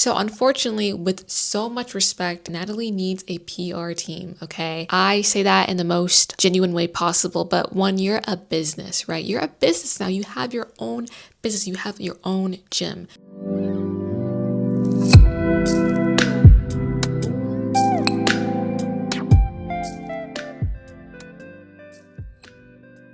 So unfortunately, with so much respect, Natalie needs a PR team, okay? I say that in the most genuine way possible, but one, you're a business, right? You're a business now. You have your own business. You have your own gym.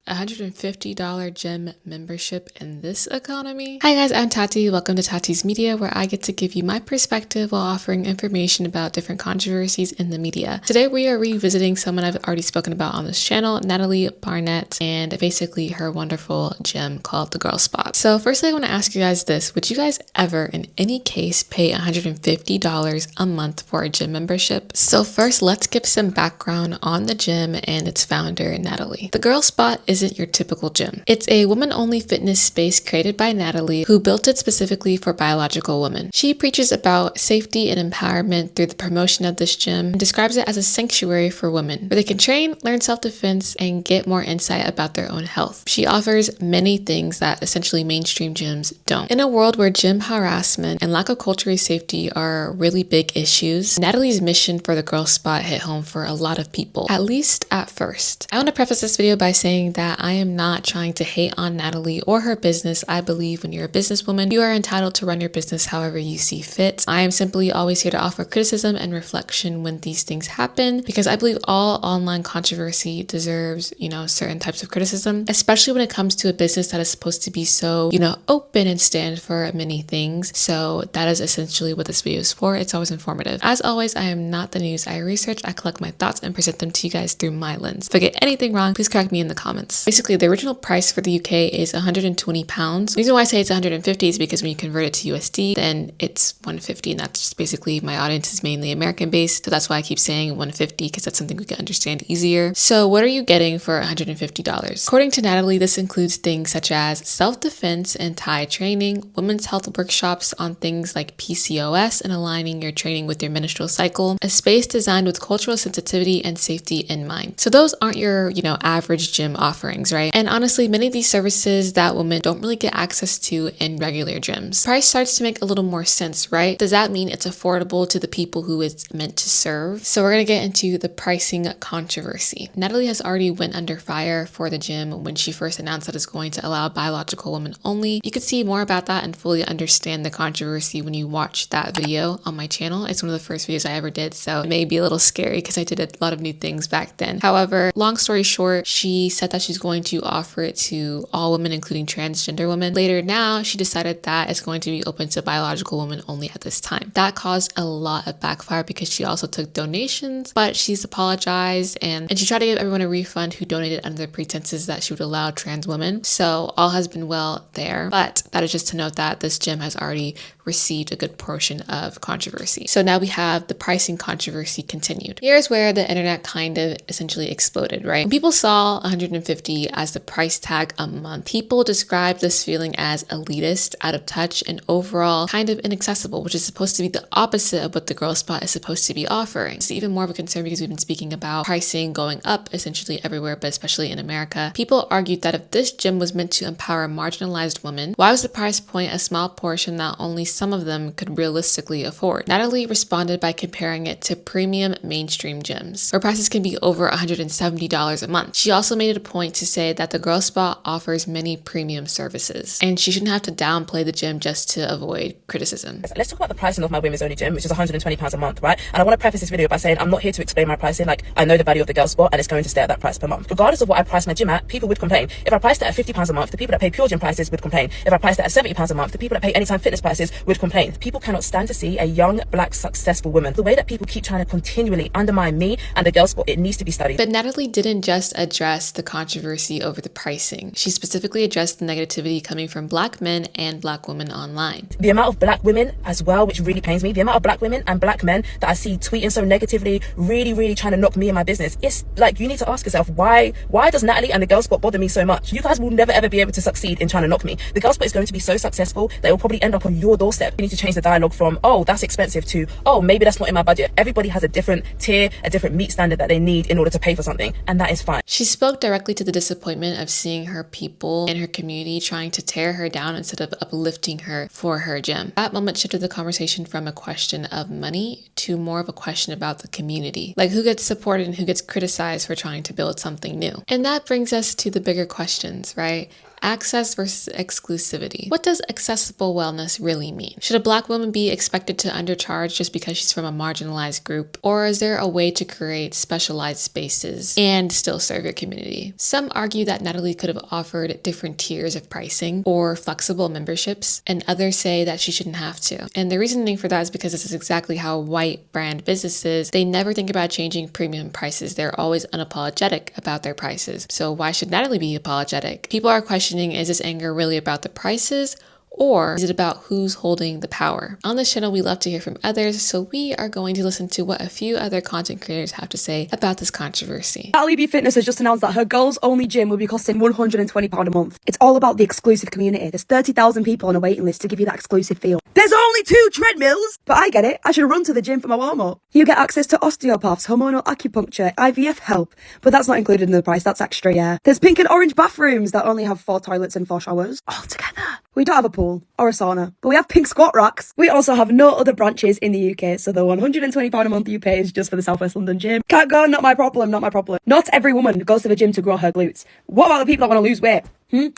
$150 gym membership in this economy? Hi guys, I'm Tati. Welcome to Tati's Media, where I get to give you my perspective while offering information about different controversies in the media. Today we are revisiting someone I've already spoken about on this channel, Natalee Barnett, and basically her wonderful gym called The Girl Spot. So firstly, I want to ask you guys this. Would you guys ever, in any case, pay $150 a month for a gym membership? So first, let's give some background on the gym and its founder, Natalie. The Girl Spot isn't your typical gym. It's a woman-only fitness space created by Natalie, who built it specifically for biological women. She preaches about safety and empowerment through the promotion of this gym and describes it as a sanctuary for women, where they can train, learn self-defense, and get more insight about their own health. She offers many things that essentially mainstream gyms don't. In a world where gym harassment and lack of cultural safety are really big issues, Natalie's mission for the Girl Spot hit home for a lot of people, at least at first. I want to preface this video by saying that I am not trying to hate on Natalie or her business. I believe when you're a businesswoman, you are entitled to run your business however you see fit. I am simply always here to offer criticism and reflection when these things happen, because I believe all online controversy deserves, certain types of criticism, especially when it comes to a business that is supposed to be so, open and stand for many things. So that is essentially what this video is for. It's always informative. As always, I am not the news I research. I collect my thoughts and present them to you guys through my lens. If I get anything wrong, please correct me in the comments. Basically, the original price for the UK is £120. The reason why I say it's 150 is because when you convert it to USD, then it's 150, and that's just basically, my audience is mainly American based, so that's why I keep saying 150, because that's something we can understand easier. So what are you getting for $150? According to Natalie, this includes things such as self-defense and Thai training, women's health workshops on things like PCOS and aligning your training with your menstrual cycle, a space designed with cultural sensitivity and safety in mind. So those aren't your, average gym offerings, right? And honestly, many of these services that women don't really get access to in regular gyms. Price starts to make a little more sense, right? Does that mean it's affordable to the people who it's meant to serve? So we're gonna get into the pricing controversy. Natalie has already went under fire for the gym when she first announced that it's going to allow biological women only. You could see more about that and fully understand the controversy when you watch that video on my channel. It's one of the first videos I ever did, so it may be a little scary because I did a lot of new things back then. However, long story short, she said that she's going to offer it to all women, including transgender women. Later now, she decided that it's going to be open to biological women only at this time. That caused a lot of backfire because she also took donations, but she's apologized and she tried to give everyone a refund who donated under the pretenses that she would allow trans women. So all has been well there, but that is just to note that this gym has already received a good portion of controversy. So now we have the pricing controversy continued. Here's where the internet kind of essentially exploded, right? When people saw 150 as the price tag a month, people described this feeling as elitist, out of touch, and overall kind of inaccessible, which is supposed to be the opposite of what the Girl Spot is supposed to be offering. It's even more of a concern because we've been speaking about pricing going up essentially everywhere, but especially in America. People argued that if this gym was meant to empower marginalized women, why was the price point a small portion that only some of them could realistically afford? Natalie responded by comparing it to premium mainstream gyms, where prices can be over $170 a month. She also made it a point to say that the Girl Spot offers many premium services, and she shouldn't have to downplay the gym just to avoid criticism. Let's talk about the pricing of my women's only gym, which is £120 a month, right? And I want to preface this video by saying I'm not here to explain my pricing. Like, I know the value of the Girl Spot and it's going to stay at that price per month. Regardless of what I price my gym at, people would complain. If I priced it at £50 a month, the people that pay pure gym prices would complain. If I priced it at £70 a month, the people that pay anytime fitness prices would complain. People cannot stand to see a young, black, successful woman. The way that people keep trying to continually undermine me and the Girl Spot, it needs to be studied. But Natalie didn't just address the controversy over the pricing. She specifically addressed the negativity coming from Black men and Black women online. The amount of Black women as well, which really pains me, the amount of Black women and Black men that I see tweeting so negatively, really trying to knock me and my business. It's like, you need to ask yourself, why does Natalie and the Girl Spot bother me so much? You guys will never ever be able to succeed in trying to knock me. The Girl Spot is going to be so successful that it will probably end up on your doorstep step. You need to change the dialogue from, oh, that's expensive, to, oh, maybe that's not in my budget. Everybody has a different tier, a different meat standard that they need in order to pay for something, and that is fine. She spoke directly to the disappointment of seeing her people in her community trying to tear her down instead of uplifting her for her gym. That moment shifted the conversation from a question of money to more of a question about the community. Like, who gets supported and who gets criticized for trying to build something new. And that brings us to the bigger questions, right? Access versus exclusivity. What does accessible wellness really mean? Should a Black woman be expected to undercharge just because she's from a marginalized group? Or is there a way to create specialized spaces and still serve your community? Some argue that Natalie could have offered different tiers of pricing or flexible memberships, and others say that she shouldn't have to. And the reasoning for that is because this is exactly how white brand businesses, they never think about changing premium prices. They're always unapologetic about their prices. So why should Natalie be apologetic? People are questioning, is this anger really about the prices, or is it about who's holding the power? On this channel, we love to hear from others, so we are going to listen to what a few other content creators have to say about this controversy. Natalee Fitness has just announced that her girls-only gym will be costing £120 a month. It's all about the exclusive community. There's 30,000 people on a waiting list to give you that exclusive feel. There's only 2 treadmills! But I get it. I should run to the gym for my warm-up. You get access to osteopaths, hormonal acupuncture, IVF help. But that's not included in the price. That's extra, yeah. There's pink and orange bathrooms that only have 4 toilets and 4 showers. All together. We don't have a pool or a sauna, but we have pink squat racks. We also have no other branches in the UK, so the £120 a month you pay is just for the South West London gym. Can't go, not my problem, not my problem. Not every woman goes to the gym to grow her glutes. What about the people that want to lose weight?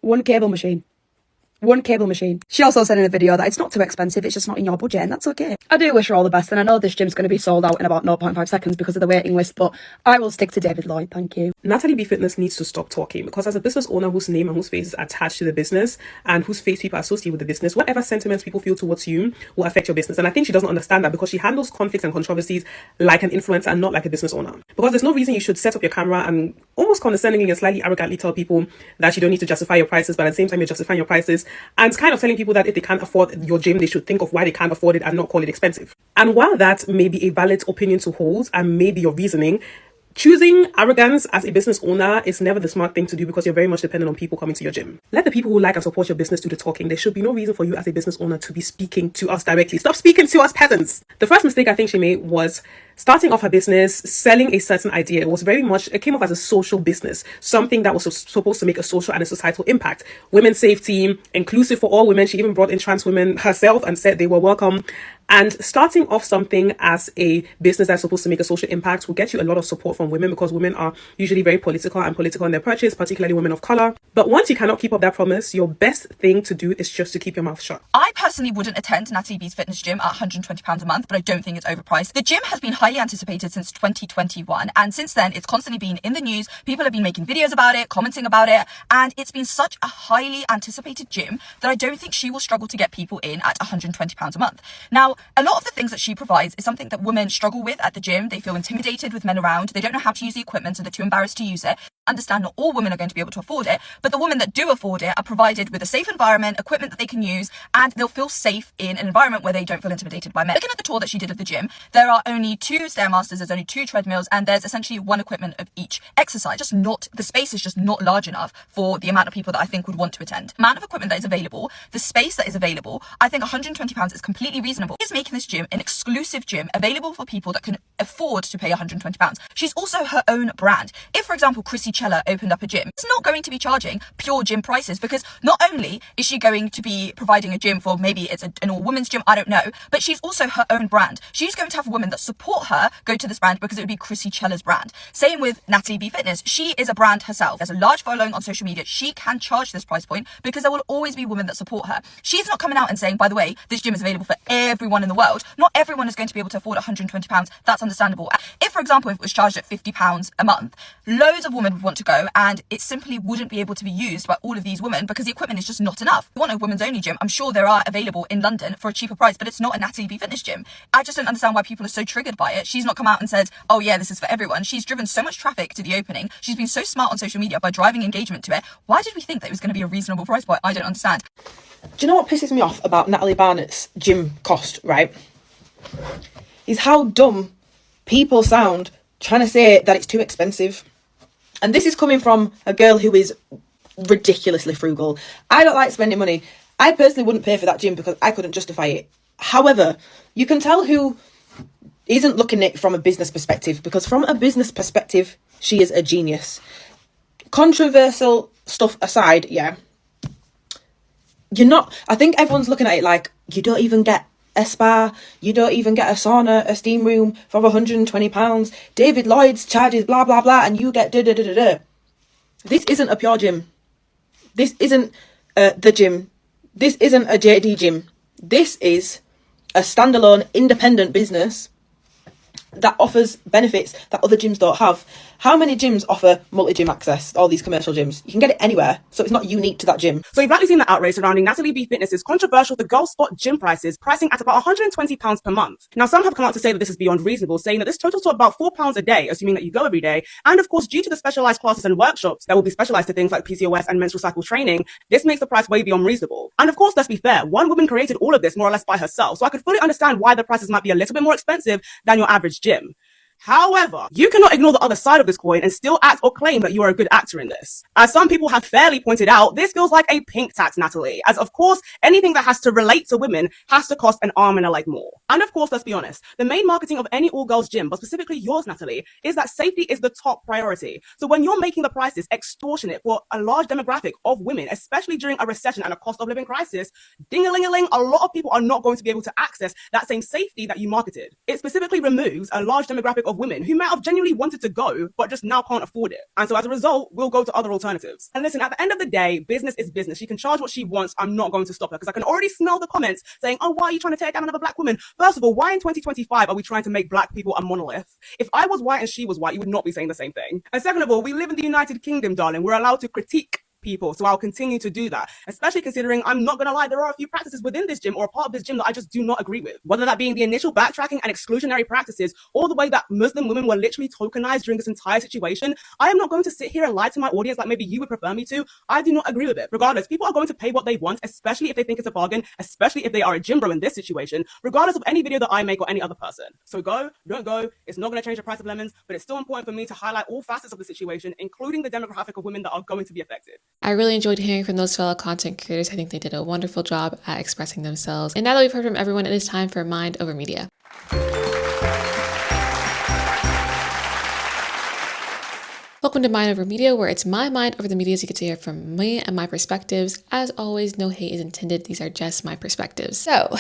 One cable machine. She also said in a video that it's not too expensive, it's just not in your budget, and that's okay. I do wish her all the best, and I know this gym's going to be sold out in about 0.5 seconds because of the waiting list, but I will stick to David Lloyd, thank you. Natalie Fitness needs to stop talking, because as a business owner whose name and whose face is attached to the business and whose face people associate with the business, whatever sentiments people feel towards you will affect your business. And I think she doesn't understand that, because she handles conflicts and controversies like an influencer and not like a business owner. Because there's no reason you should set up your camera and almost condescendingly and slightly arrogantly tell people that you don't need to justify your prices, but at the same time you're justifying your prices, and kind of telling people that if they can't afford your gym, they should think of why they can't afford it and not call it expensive. And while that may be a valid opinion to hold and maybe your reasoning, choosing arrogance as a business owner is never the smart thing to do, because you're very much dependent on people coming to your gym. Let the people who like and support your business do the talking. There should be no reason for you as a business owner to be speaking to us directly. Stop speaking to us peasants. The first mistake I think she made was starting off her business, selling a certain idea. It came off as a social business, something that was supposed to make a social and a societal impact. Women's safety, inclusive for all women. She even brought in trans women herself and said they were welcome. And starting off something as a business that's supposed to make a social impact will get you a lot of support from women, because women are usually very political in their purchase, particularly women of color. But once you cannot keep up that promise, your best thing to do is just to keep your mouth shut. I personally wouldn't attend Natalie B's fitness gym at £120 a month, but I don't think it's overpriced. The gym has been highly anticipated since 2021, and since then it's constantly been in the news. People have been making videos about it, commenting about it, and it's been such a highly anticipated gym that I don't think she will struggle to get people in at £120 a month. Now, a lot of the things that she provides is something that women struggle with at the gym. They feel intimidated with men around. They don't know how to use the equipment, so they're too embarrassed to use it. Understand not all women are going to be able to afford it, but the women that do afford it are provided with a safe environment, equipment that they can use, and they'll feel safe in an environment where they don't feel intimidated by men. Looking at the tour that she did of the gym, there are only 2 Stairmasters, there's only 2 treadmills, and there's essentially 1 equipment of each exercise. The space is just not large enough for the amount of people that I think would want to attend. The amount of equipment that is available, the space that is available, I think £120 is completely reasonable. She's making this gym an exclusive gym available for people that can afford to pay £120. She's also her own brand. If, for example, Chrissy Chella opened up a gym, it's not going to be charging pure gym prices, because not only is she going to be providing a gym for, maybe it's an all-women's gym, I don't know, but she's also her own brand. She's going to have women that support her go to this brand because it would be Chrissy Chella's brand. Same with Natalie B Fitness. She is a brand herself. There's a large following on social media. She can charge this price point because there will always be women that support her. She's not coming out and saying, by the way, this gym is available for everyone in the world. Not everyone is going to be able to afford £120. That's understandable. If, for example, if it was charged at £50 a month, loads of women would want to go, and it simply wouldn't be able to be used by all of these women because the equipment is just not enough. If you want a women's only gym, I'm sure there are available in London for a cheaper price, but it's not a Natalie B Fitness gym. I just don't understand why people are so triggered by it. She's not come out and said, oh yeah, this is for everyone. She's driven so much traffic to the opening. She's been so smart on social media by driving engagement to it. Why did we think that it was going to be a reasonable price point? I don't understand. Do you know what pisses me off about Natalie Barnett's gym cost, right? Is how dumb people sound trying to say that it's too expensive. And this is coming from a girl who is ridiculously frugal. I don't like spending money. I personally wouldn't pay for that gym because I couldn't justify it. However, you can tell who isn't looking at it from a business perspective, because from a business perspective, she is a genius. Controversial stuff aside, yeah, I think everyone's looking at it like, you don't even get a spa, you don't even get a sauna, a steam room for £120. David Lloyd's charges blah blah blah, and you get da. This isn't a pure gym. This isn't the gym. This isn't a JD gym. This is a standalone independent business that offers benefits that other gyms don't have. How many gyms offer multi-gym access? All these commercial gyms. You can get it anywhere, so it's not unique to that gym. So you've likely seen the outrage surrounding Natalie B Fitness's controversial The Girl Spot gym prices, pricing at about £120 per month. Now, some have come out to say that this is beyond reasonable, saying that this totals to about £4 a day, assuming that you go every day. And of course, due to the specialized classes and workshops that will be specialized to things like PCOS and menstrual cycle training, this makes the price way beyond reasonable. And of course, let's be fair, one woman created all of this more or less by herself, so I could fully understand why the prices might be a little bit more expensive than your average gym. However, you cannot ignore the other side of this coin and still act or claim that you are a good actor in this. As some people have fairly pointed out, this feels like a pink tax, Natalie, as of course, anything that has to relate to women has to cost an arm and a leg more. And of course, let's be honest, the main marketing of any all-girls gym, but specifically yours, Natalie, is that safety is the top priority. So when you're making the prices extortionate for a large demographic of women, especially during a recession and a cost of living crisis, ding-a-ling-a-ling, a lot of people are not going to be able to access that same safety that you marketed. It specifically removes a large demographic of women who might have genuinely wanted to go, but just now can't afford it. And so as a result, we'll go to other alternatives. And listen, at the end of the day, business is business. She can charge what she wants. I'm not going to stop her, because I can already smell the comments saying, oh, why are you trying to take down another black woman? First of all, why in 2025 are we trying to make black people a monolith? If I was white and she was white, you would not be saying the same thing. And second of all, we live in the United Kingdom, darling. We're allowed to critique people, so I'll continue to do that, especially considering, I'm not gonna lie, there are a few practices within this gym or a part of this gym that I just do not agree with, whether that being the initial backtracking and exclusionary practices, or the way that Muslim women were literally tokenized during this entire situation. I am not going to sit here and lie to my audience like maybe you would prefer me to. I do not agree with it. Regardless, people are going to pay what they want, especially if they think it's a bargain, especially if they are a gym bro in this situation, regardless of any video that I make or any other person. So go, don't go. It's not going to change the price of lemons, but it's still important for me to highlight all facets of the situation, including the demographic of women that are going to be affected. I really enjoyed hearing from those fellow content creators. I think they did a wonderful job at expressing themselves. And now that we've heard from everyone, it is time for Mind Over Media. Welcome to Mind Over Media, where it's my mind over the media, so you get to hear from me and my perspectives. As always, no hate is intended. These are just my perspectives. So,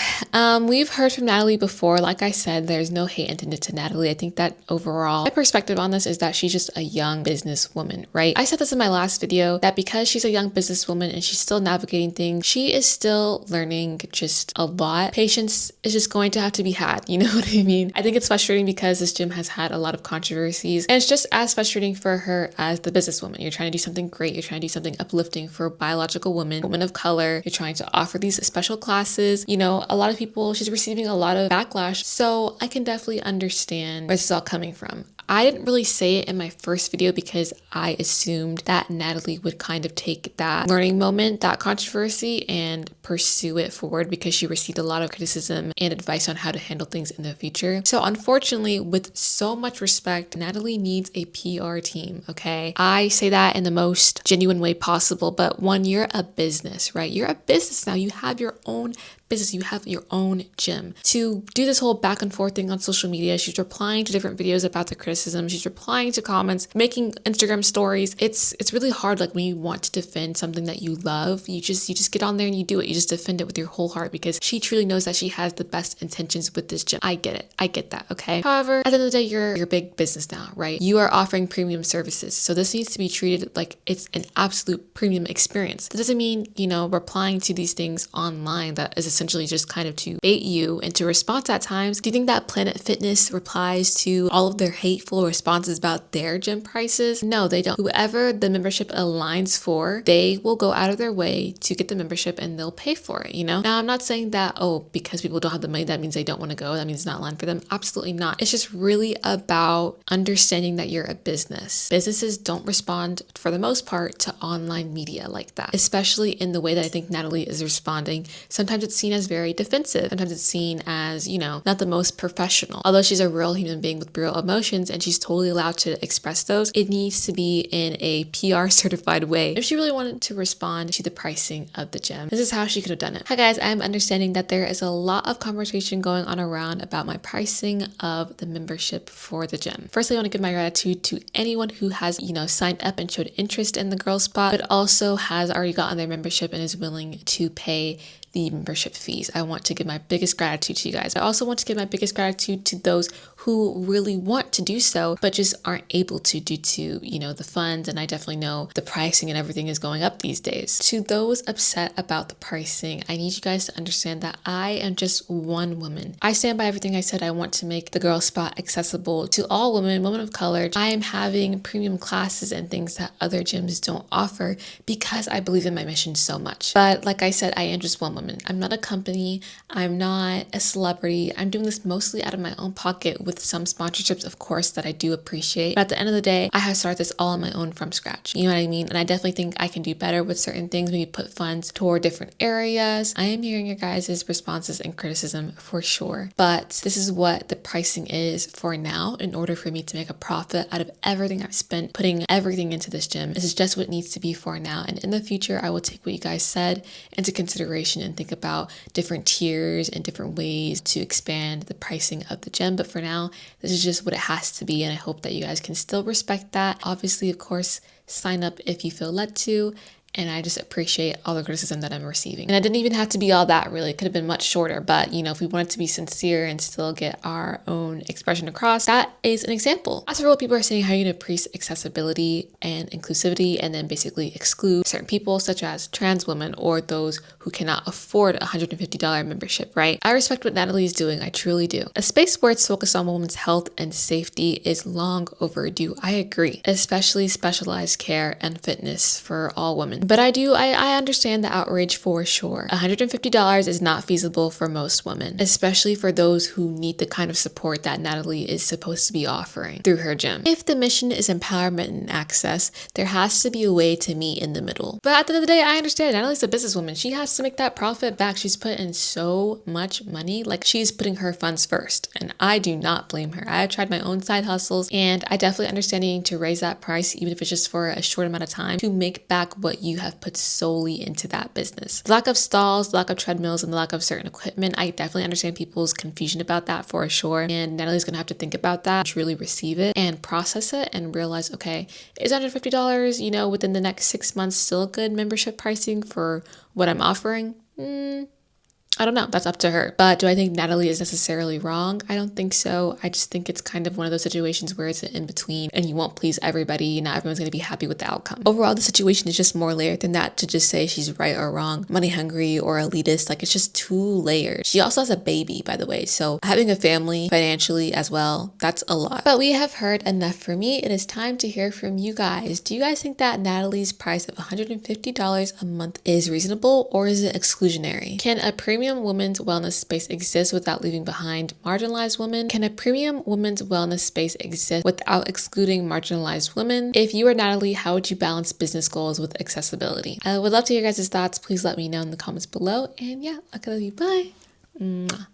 we've heard from Natalie before. Like I said, there's no hate intended to Natalie. I think that overall, my perspective on this is that she's just a young businesswoman, right? I said this in my last video, that because she's a young businesswoman and she's still navigating things, she is still learning just a lot. Patience is just going to have to be had. You know what I mean? I think it's frustrating because this gym has had a lot of controversies, and it's just as frustrating for her as the businesswoman. You're trying to do something great. You're trying to do something uplifting for biological women, women of color. You're trying to offer these special classes. You know, a lot of people, she's receiving a lot of backlash. So I can definitely understand where this is all coming from. I didn't really say it in my first video because I assumed that Natalie would kind of take that learning moment, that controversy, and pursue it forward because she received a lot of criticism and advice on how to handle things in the future. So unfortunately, with so much respect, Natalie needs a PR team, okay? I say that in the most genuine way possible, but one, you're a business, right? You're a business now. You have your own business, you have your own gym. To do this whole back and forth thing on social media, she's replying to different videos about the criticism, she's replying to comments, making Instagram stories. It's really hard, like when you want to defend something that you love, you just get on there and you do it. You just defend it with your whole heart because she truly knows that she has the best intentions with this gym. I get it. I get that, okay? However, at the end of the day, you're a big business now, right? You are offering premium services. So this needs to be treated like it's an absolute premium experience. That doesn't mean, you know, replying to these things online that is essentially just kind of to bait you into response at times. Do you think that Planet Fitness replies to all of their hateful responses about their gym prices? No, they don't. Whoever the membership aligns for, they will go out of their way to get the membership and they'll pay for it, you know? Now, I'm not saying that, oh, because people don't have the money, that means they don't want to go. That means it's not aligned for them. Absolutely not. It's just really about understanding that you're a business. Businesses don't respond, for the most part, to online media like that, especially in the way that I think Natalie is responding. Sometimes it seems seen as very defensive. Sometimes it's seen as, you know, not the most professional. Although she's a real human being with real emotions and she's totally allowed to express those, it needs to be in a PR certified way if she really wanted to respond to the pricing of the gym. This is how she could have done it. Hi guys, I'm understanding that there is a lot of conversation going on around about my pricing of the membership for the gym. Firstly, I want to give my gratitude to anyone who has, you know, signed up and showed interest in the girl spot, but also has already gotten their membership and is willing to pay the membership fees. I want to give my biggest gratitude to you guys. I also want to give my biggest gratitude to those who really want to do so, but just aren't able to due to, you know, the funds. And I definitely know the pricing and everything is going up these days. To those upset about the pricing, I need you guys to understand that I am just one woman. I stand by everything I said. I want to make the girl spot accessible to all women, women of color. I am having premium classes and things that other gyms don't offer because I believe in my mission so much. But like I said, I am just one woman. I'm not a company. I'm not a celebrity. I'm doing this mostly out of my own pocket with some sponsorships, of course, that I do appreciate. But at the end of the day, I have started this all on my own from scratch. You know what I mean? And I definitely think I can do better with certain things, maybe put funds toward different areas. I am hearing your guys' responses and criticism for sure. But this is what the pricing is for now in order for me to make a profit out of everything I've spent putting everything into this gym. This is just what it needs to be for now. And in the future, I will take what you guys said into consideration and think about different tiers and different ways to expand the pricing of the gym. But for now, this is just what it has to be. And I hope that you guys can still respect that. Obviously, of course, sign up if you feel led to. And I just appreciate all the criticism that I'm receiving. And I didn't even have to be all that, really. It could have been much shorter. But, you know, if we wanted to be sincere and still get our own expression across, that is an example. As for what people are saying, how are you going to preach accessibility and inclusivity and then basically exclude certain people such as trans women or those who cannot afford a $150 membership, right? I respect what Natalie is doing. I truly do. A space where it's focused on women's health and safety is long overdue. I agree, especially specialized care and fitness for all women. But I understand the outrage for sure. $150 is not feasible for most women, especially for those who need the kind of support that Natalie is supposed to be offering through her gym. If the mission is empowerment and access, there has to be a way to meet in the middle. But at the end of the day, I understand Natalie's a businesswoman. She has to make that profit back. She's put in so much money. Like, she's putting her funds first. And I do not blame her. I have tried my own side hustles and I definitely understand needing to raise that price, even if it's just for a short amount of time, to make back what you have put solely into that business. The lack of stalls, the lack of treadmills, and the lack of certain equipment, I definitely understand people's confusion about that for sure. And Natalie's gonna have to think about that, truly receive it and process it and realize, okay, is $150, you know, within the next 6 months still good membership pricing for what I'm offering? I don't know. That's up to her. But do I think Natalie is necessarily wrong? I don't think so. I just think it's kind of one of those situations where it's an in-between and you won't please everybody. Not everyone's going to be happy with the outcome. Overall, the situation is just more layered than that to just say she's right or wrong, money hungry or elitist. Like, it's just too layered. She also has a baby, by the way. So having a family financially as well, that's a lot. But we have heard enough for me. It is time to hear from you guys. Do you guys think that Natalie's price of $150 a month is reasonable or is it exclusionary? Can a premium women's wellness space exist without leaving behind marginalized women? Can a premium women's wellness space exist without excluding marginalized women? If you were Natalie, how would you balance business goals with accessibility? I would love to hear your guys' thoughts. Please let me know in the comments below. And yeah, I'll love you. Bye. Mwah.